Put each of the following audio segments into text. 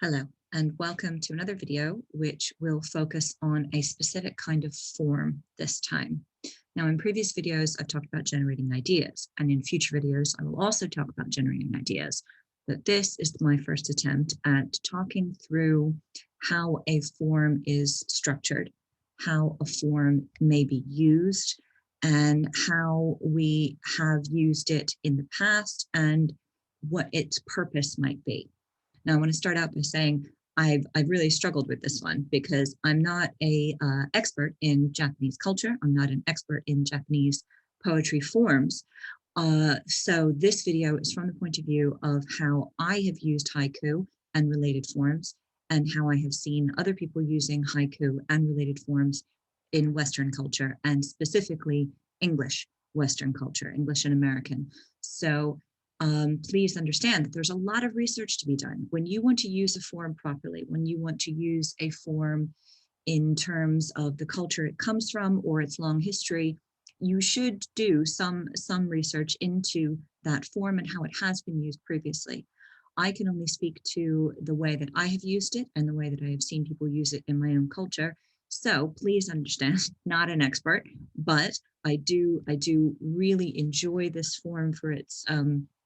Hello, and welcome to another video which will focus on a specific kind of form this time. Now, in previous videos, I've talked about generating ideas, and in future videos, I will also talk about generating ideas. But this is my first attempt at talking through how a form is structured, how a form may be used, and how we have used it in the past and what its purpose might be. Now, I want to start out by saying I've really struggled with this one because I'm not a expert in Japanese culture. I'm not an expert in Japanese poetry forms. So this video is from the point of view of how I have used haiku and related forms, and how I have seen other people using haiku and related forms in Western culture, and specifically English Western culture, English and American. So please understand that there's a lot of research to be done. When you want to use a form properly, when you want to use a form in terms of the culture it comes from or its long history, you should do some research into that form and how it has been used previously. I can only speak to the way that I have used it and the way that I have seen people use it in my own culture. So please understand, not an expert, but I do really enjoy this form for its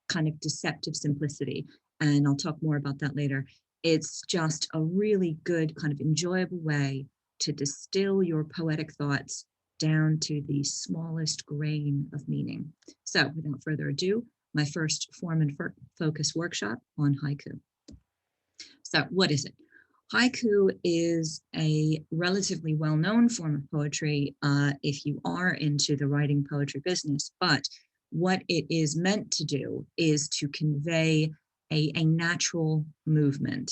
kind of deceptive simplicity. And I'll talk more about that later. It's just a really good kind of enjoyable way to distill your poetic thoughts down to the smallest grain of meaning. So without further ado, my first form and focus workshop on haiku. So what is it? Haiku is a relatively well-known form of poetry if you are into the writing poetry business, but what it is meant to do is to convey a natural movement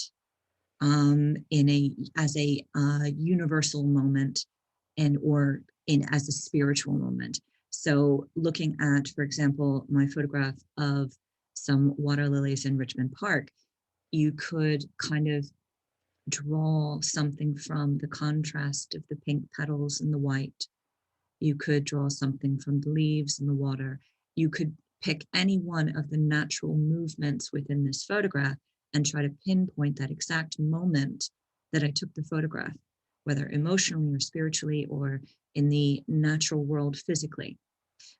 as a universal moment as a spiritual moment. So looking at, for example, my photograph of some water lilies in Richmond Park, you could kind of draw something from the contrast of the pink petals and the white. You could draw something from the leaves and the water. You could pick any one of the natural movements within this photograph and try to pinpoint that exact moment that I took the photograph, whether emotionally or spiritually or in the natural world physically.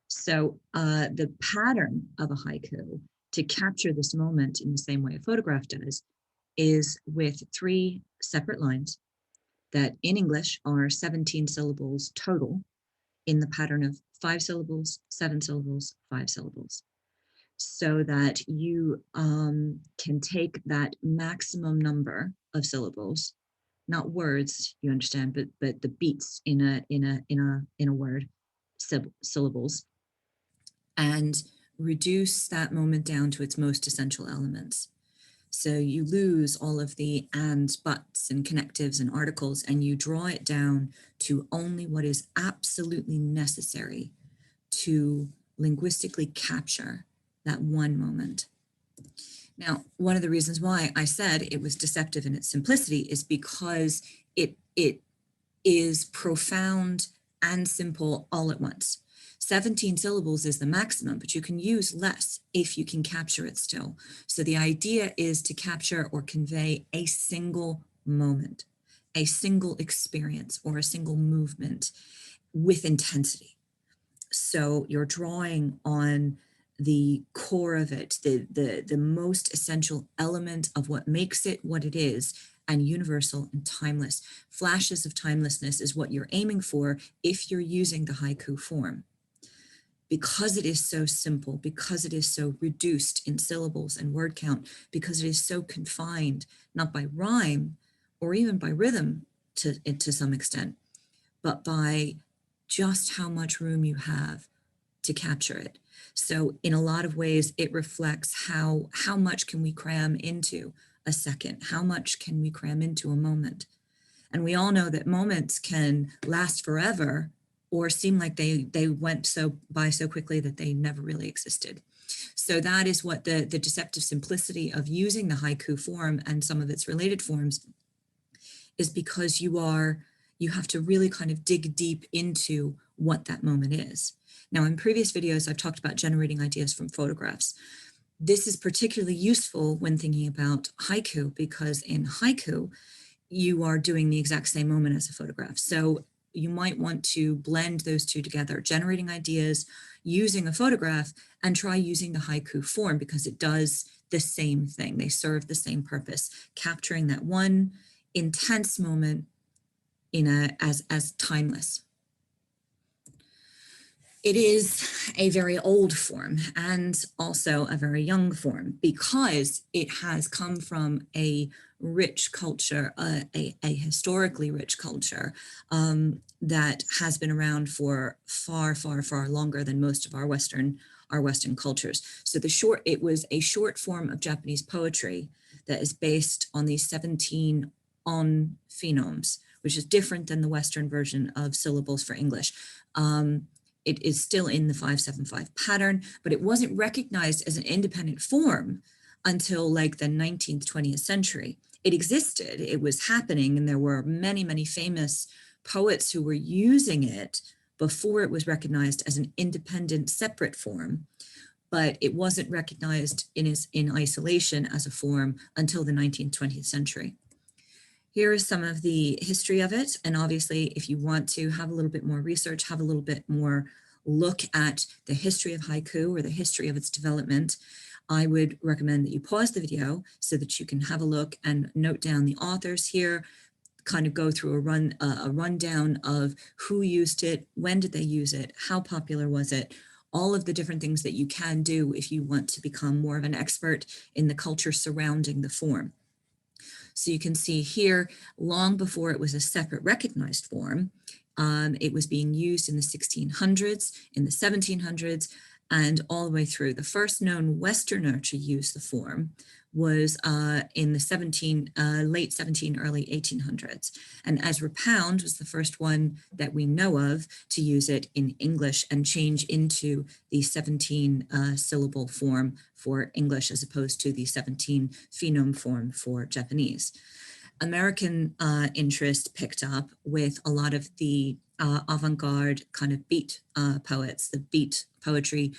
So the pattern of a haiku to capture this moment in the same way a photograph does is with 3 separate lines that in English are 17 syllables total, in the pattern of 5 syllables, 7 syllables, 5 syllables, so that you can take that maximum number of syllables, not words, you understand, but the beats in a word, syllables, and reduce that moment down to its most essential elements. So you lose all of the ands, buts, and connectives and articles, and you draw it down to only what is absolutely necessary to linguistically capture that one moment. Now, one of the reasons why I said it was deceptive in its simplicity is because it is profound and simple all at once. 17 syllables is the maximum, but you can use less if you can capture it still. So the idea is to capture or convey a single moment, a single experience, or a single movement with intensity. So you're drawing on the core of it, the most essential element of what makes it what it is, and universal and timeless. Flashes of timelessness is what you're aiming for if you're using the haiku form. Because it is so simple, because it is so reduced in syllables and word count, because it is so confined, not by rhyme or even by rhythm to some extent, but by just how much room you have to capture it. So in a lot of ways, it reflects how much can we cram into a second? How much can we cram into a moment? And we all know that moments can last forever or seem like they went by so quickly that they never really existed. So that is what the deceptive simplicity of using the haiku form and some of its related forms is, because you have to really kind of dig deep into what that moment is. Now, in previous videos, I've talked about generating ideas from photographs. This is particularly useful when thinking about haiku, because in haiku, you are doing the exact same moment as a photograph. So you might want to blend those two together, generating ideas using a photograph, and try using the haiku form, because it does the same thing. They serve the same purpose, capturing that one intense moment as timeless. It is a very old form and also a very young form, because it has come from a rich culture, a historically rich culture that has been around for far, far, far longer than most of our Western cultures. So it was a short form of Japanese poetry that is based on these 17 on phonemes, which is different than the Western version of syllables for English. It is still in the 575 pattern, but it wasn't recognized as an independent form until like the 19th, 20th century. It existed, it was happening, and there were many, many famous poets who were using it before it was recognized as an independent, separate form, but it wasn't recognized in isolation as a form until the 19th, 20th century. Here is some of the history of it. And obviously, if you want to have a little bit more research, have a little bit more look at the history of haiku or the history of its development, I would recommend that you pause the video so that you can have a look and note down the authors here, kind of go through a rundown of who used it, when did they use it, how popular was it, all of the different things that you can do if you want to become more of an expert in the culture surrounding the form. So you can see here, long before it was a separate recognized form, it was being used in the 1600s, in the 1700s, and all the way through. The first known Westerner to use the form was in the late 17, early 1800s. And Ezra Pound was the first one that we know of to use it in English and change into the 17 syllable form for English as opposed to the 17 phoneme form for Japanese. American interest picked up with a lot of the avant-garde kind of beat poets. The beat poetry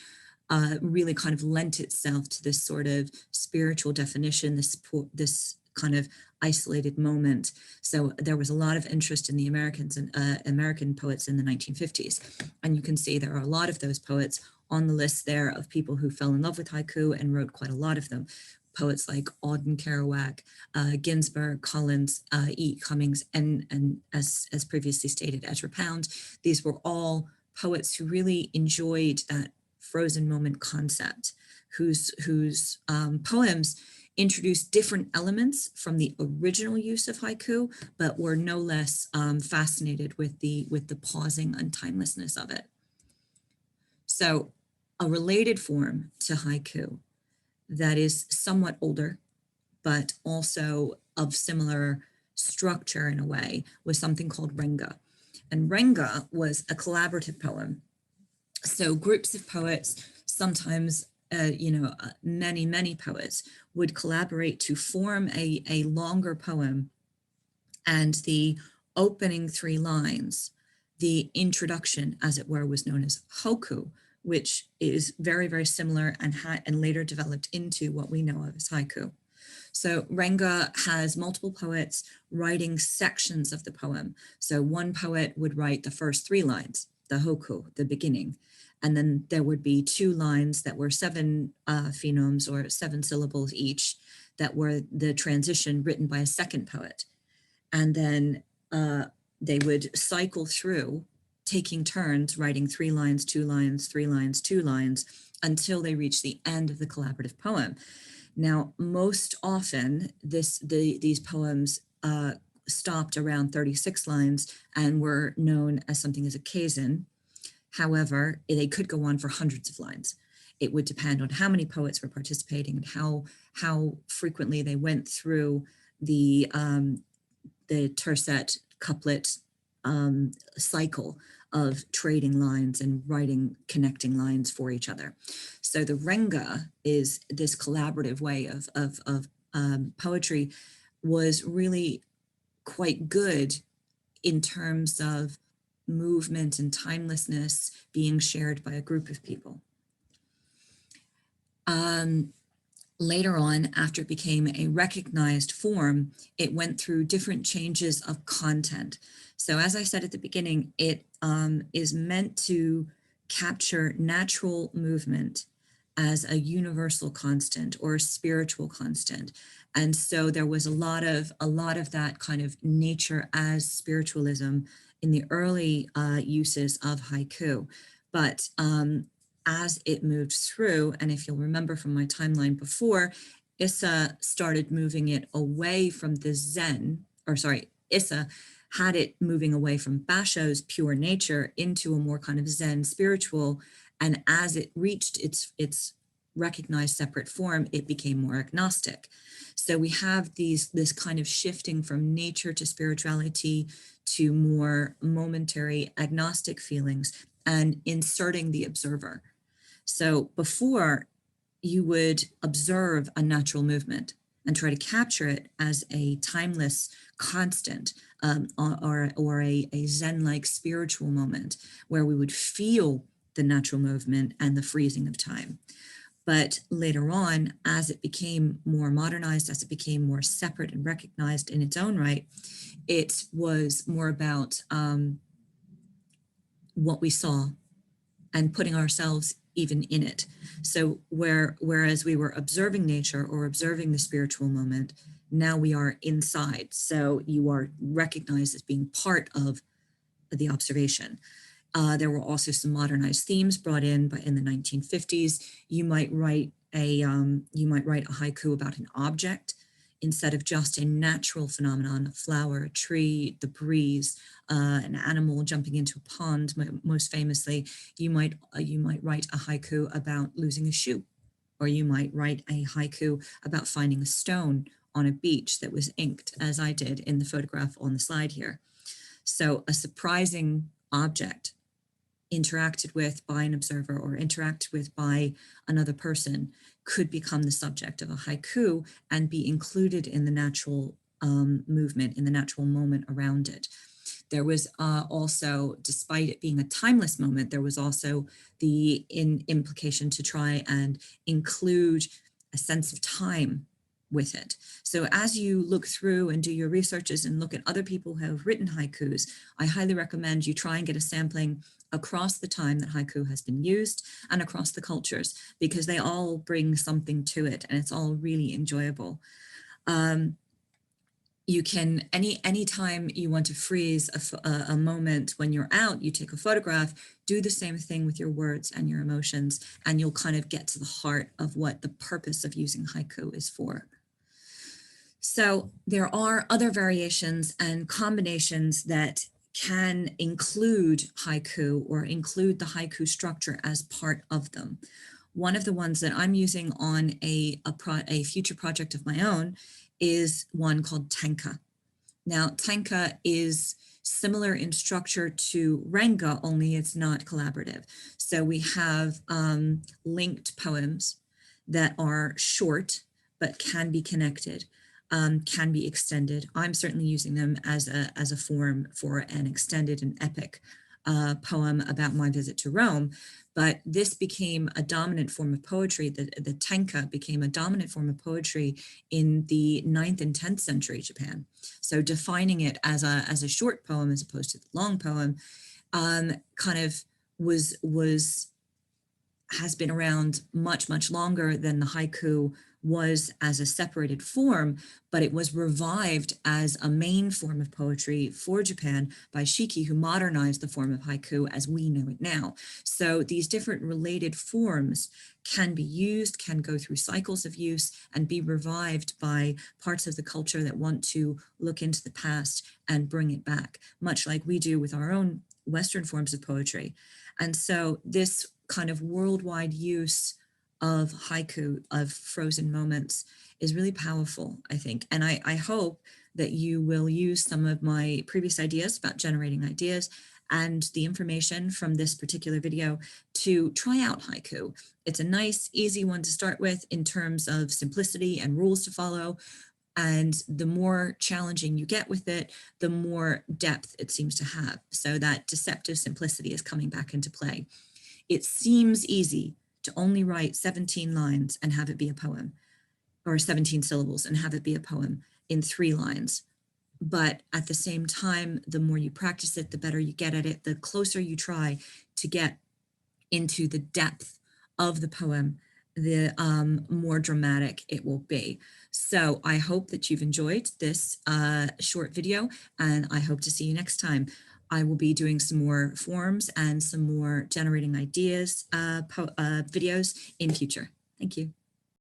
really kind of lent itself to this sort of spiritual definition, this kind of isolated moment. So there was a lot of interest in the Americans and American poets in the 1950s. And you can see there are a lot of those poets on the list there of people who fell in love with haiku and wrote quite a lot of them. Poets like Auden Kerouac, Ginsberg, Collins, E. Cummings, and as previously stated, Ezra Pound. These were all poets who really enjoyed that frozen moment concept, whose poems introduced different elements from the original use of haiku, but were no less fascinated with the pausing and timelessness of it. So a related form to haiku that is somewhat older, but also of similar structure in a way, was something called Renga. And Renga was a collaborative poem. So groups of poets, sometimes, many, many poets would collaborate to form a longer poem, and the opening 3 lines, the introduction, as it were, was known as hoku, which is very, very similar and later developed into what we know of as haiku. So Renga has multiple poets writing sections of the poem. So one poet would write the first 3 lines, the hoku, the beginning, and then there would be 2 lines that were 7 phonemes or 7 syllables each, that were the transition written by a second poet. And then they would cycle through, taking turns writing 3 lines, 2 lines, 3 lines, 2 lines, until they reach the end of the collaborative poem. Now, most often, these poems stopped around 36 lines and were known as something as a keizen. However, they could go on for hundreds of lines. It would depend on how many poets were participating and how frequently they went through the tercet couplet cycle of trading lines and writing connecting lines for each other. So the Renga is this collaborative way of poetry, was really quite good in terms of movement and timelessness being shared by a group of people. Later on, after it became a recognized form, it went through different changes of content. So as I said at the beginning, it is meant to capture natural movement as a universal constant or a spiritual constant. And so there was a lot of that kind of nature as spiritualism in the early uses of haiku. But as it moved through, and if you'll remember from my timeline before, Issa started moving it away from the Zen, or sorry, Issa had it moving away from Basho's pure nature into a more kind of Zen spiritual. And as it reached its recognized separate form, it became more agnostic. So we have this kind of shifting from nature to spirituality to more momentary agnostic feelings and inserting the observer. So before, you would observe a natural movement and try to capture it as a timeless constant, or a Zen-like spiritual moment where we would feel the natural movement and the freezing of time. But later on, as it became more modernized, as it became more separate and recognized in its own right, it was more about what we saw and putting ourselves even in it. So whereas we were observing nature or observing the spiritual moment, now we are inside. So you are recognized as being part of the observation. There were also some modernized themes brought in, but in the 1950s, you might write a haiku about an object instead of just a natural phenomenon, a flower, a tree, the breeze, an animal jumping into a pond. Most famously, you might write a haiku about losing a shoe, or you might write a haiku about finding a stone on a beach that was inked, as I did in the photograph on the slide here. So a surprising object interacted with by an observer or interacted with by another person could become the subject of a haiku and be included in the natural movement, in the natural moment around it. There was also, despite it being a timeless moment, there was also the implication to try and include a sense of time with it. So as you look through and do your researches and look at other people who have written haikus, I highly recommend you try and get a sampling across the time that haiku has been used and across the cultures, because they all bring something to it and it's all really enjoyable. You can, anytime you want to freeze a moment when you're out, you take a photograph, do the same thing with your words and your emotions, and you'll kind of get to the heart of what the purpose of using haiku is for. So there are other variations and combinations that can include haiku or include the haiku structure as part of them. One of the ones that I'm using on a future project of my own is one called Tanka. Now, Tanka is similar in structure to Renga, only it's not collaborative. So we have linked poems that are short, but can be connected, can be extended. I'm certainly using them as a form for an extended and epic poem about my visit to Rome. But this became a dominant form of poetry. The Tanka became a dominant form of poetry in the 9th and 10th century Japan. So defining it as a short poem as opposed to the long poem kind of has been around much longer than the haiku was as a separated form, but it was revived as a main form of poetry for Japan by Shiki, who modernized the form of haiku as we know it now. So these different related forms can be used, can go through cycles of use, and be revived by parts of the culture that want to look into the past and bring it back, much like we do with our own Western forms of poetry. And so this kind of worldwide use of haiku, of frozen moments, is really powerful, I think. And I hope that you will use some of my previous ideas about generating ideas and the information from this particular video to try out haiku. It's a nice, easy one to start with in terms of simplicity and rules to follow. And the more challenging you get with it, the more depth it seems to have. So that deceptive simplicity is coming back into play. It seems easy to only write 17 lines and have it be a poem. or 17 syllables and have it be a poem in 3 lines. But at the same time, the more you practice it, the better you get at it, the closer you try to get into the depth of the poem, the more dramatic it will be. So I hope that you've enjoyed this short video, and I hope to see you next time. I will be doing some more forms and some more generating ideas videos in future. Thank you.